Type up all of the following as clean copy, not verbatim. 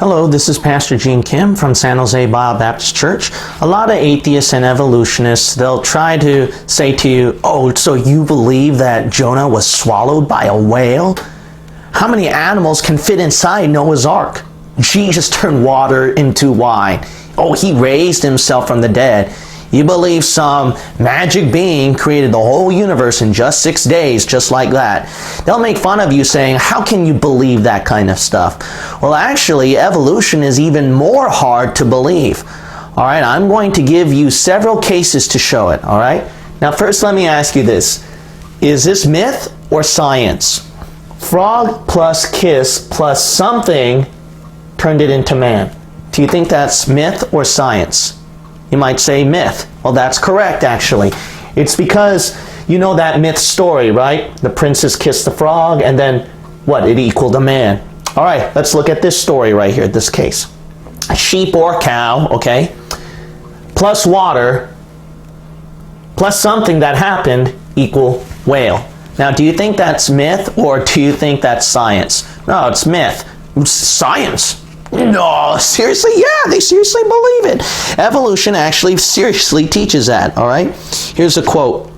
Hello, this is Pastor Gene Kim from San Jose Bible Baptist Church. A lot of atheists and evolutionists, they'll try to say to you, oh, so you believe that Jonah was swallowed by a whale? How many animals can fit inside Noah's Ark? Jesus turned water into wine. Oh, he raised himself from the dead. You believe some magic being created the whole universe in just 6 days, just like that. They'll make fun of you saying, how can you believe that kind of stuff? Well, actually, evolution is even more hard to believe. All right, I'm going to give you several cases to show it, all right? Now, first, let me ask you this. Is this myth or science? Frog plus kiss plus something turned it into man. Do you think that's myth or science? You might say myth. Well, that's correct, actually. It's because you know that myth story, right? The princess kissed the frog, and then what? It equaled a man. All right, let's look at this story right here, this case. A sheep or cow, okay, plus water, plus something that happened equal whale. Now, do you think that's myth, or do you think that's science? No, it's myth. Science. No, seriously? Yeah, they seriously believe it. Evolution actually seriously teaches that, all right? Here's a quote.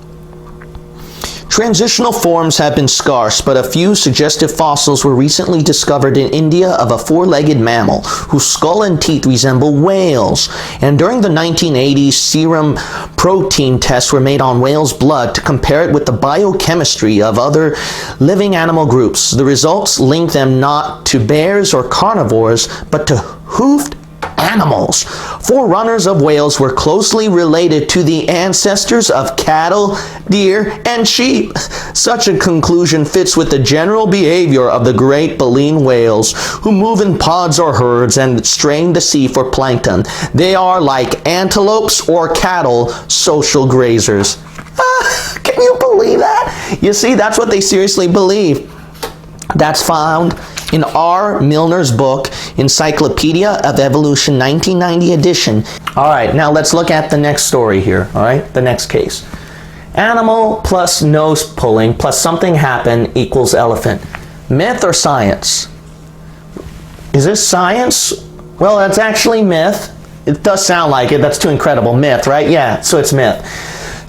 Transitional forms have been scarce, but a few suggestive fossils were recently discovered in India of a four-legged mammal whose skull and teeth resemble whales. And during the 1980s, serum protein tests were made on whales' blood to compare it with the biochemistry of other living animal groups. The results link them not to bears or carnivores, but to hoofed animals. Forerunners of whales were closely related to the ancestors of cattle, deer, and sheep. Such a conclusion fits with the general behavior of the great baleen whales, who move in pods or herds and strain the sea for plankton. They are like antelopes or cattle, social grazers. Can you believe that? You see, that's what they seriously believe. That's found in R. Milner's book, Encyclopedia of Evolution, 1990 edition. All right, now let's look at the next story here, all right? The next case. Animal plus nose pulling plus something happened equals elephant. Myth or science? Is this science? Well, that's actually myth. It does sound like it. That's too incredible. Myth, right? Yeah, so it's myth.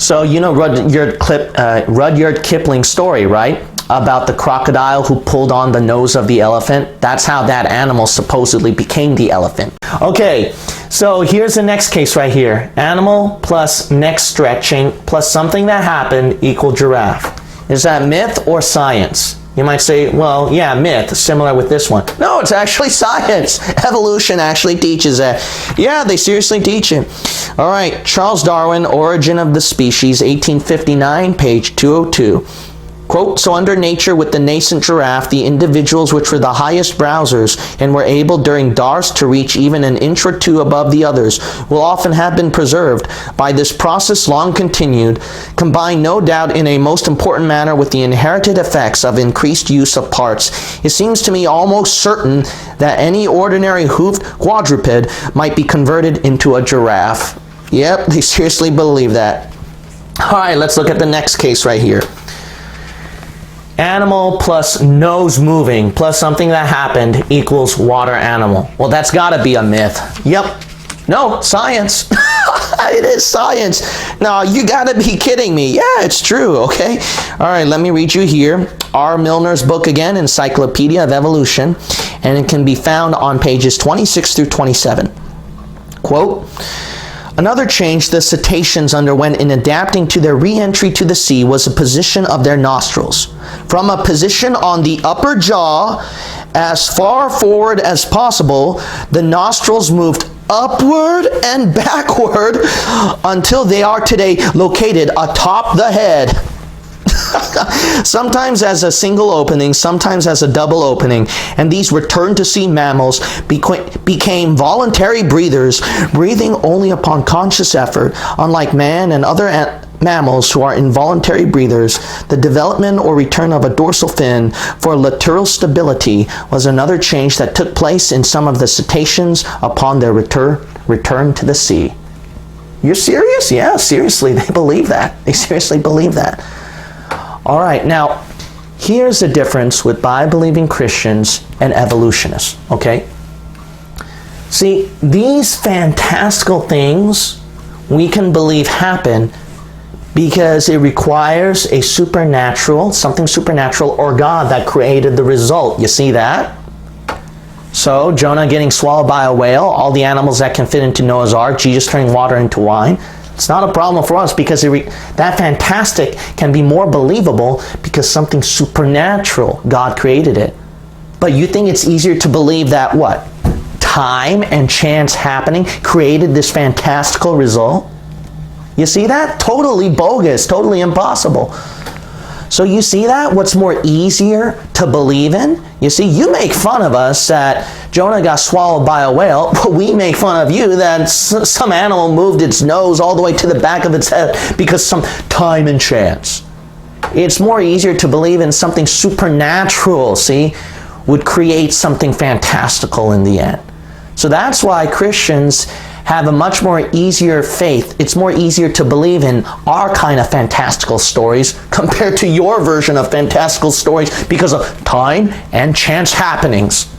So you know Rudyard Kipling's story, right? About the crocodile who pulled on the nose of the elephant. That's how that animal supposedly became the elephant. Okay, so here's the next case right here. Animal plus neck stretching plus something that happened equal giraffe. Is that myth or science? You might say, well, yeah, myth, similar with this one. No, it's actually science. Evolution actually teaches that. Yeah, they seriously teach it. All right, Charles Darwin, Origin of the Species, 1859, page 202. Quote, so under nature with the nascent giraffe, the individuals which were the highest browsers and were able during darts to reach even an inch or two above the others will often have been preserved. By this process long continued, combined no doubt in a most important manner with the inherited effects of increased use of parts, it seems to me almost certain that any ordinary hoofed quadruped might be converted into a giraffe. Yep, they seriously believe that. All right, let's look at the next case right here. Animal plus nose moving plus something that happened equals water animal. Well, that's got to be a myth. Yep. No, science. It is science. No, you got to be kidding me. Yeah, it's true, okay? All right, let me read you here. R. Milner's book again, Encyclopedia of Evolution, and it can be found on pages 26 through 27. Quote, another change the cetaceans underwent in adapting to their re-entry to the sea was the position of their nostrils. From a position on the upper jaw, as far forward as possible, the nostrils moved upward and backward until they are today located atop the head. Sometimes as a single opening, sometimes as a double opening, and these return-to-sea mammals became voluntary breathers, breathing only upon conscious effort. Unlike man and other mammals who are involuntary breathers, the development or return of a dorsal fin for lateral stability was another change that took place in some of the cetaceans upon their return to the sea. You're serious? Yeah, seriously, they believe that. They seriously believe that. All right, now, here's the difference with Bible-believing Christians and evolutionists, okay? See, these fantastical things we can believe happen because it requires a supernatural, something supernatural, or God that created the result. You see that? So, Jonah getting swallowed by a whale, all the animals that can fit into Noah's Ark, Jesus turning water into wine. It's not a problem for us because that fantastic can be more believable because something supernatural, God created it. But you think it's easier to believe that what? Time and chance happening created this fantastical result? You see that? Totally bogus, totally impossible. So you see that? What's more easier to believe in? You see, you make fun of us that Jonah got swallowed by a whale, but we make fun of you that some animal moved its nose all the way to the back of its head because some time and chance. It's more easier to believe in something supernatural, see, would create something fantastical in the end. So that's why Christians have a much more easier faith. It's more easier to believe in our kind of fantastical stories compared to your version of fantastical stories because of time and chance happenings.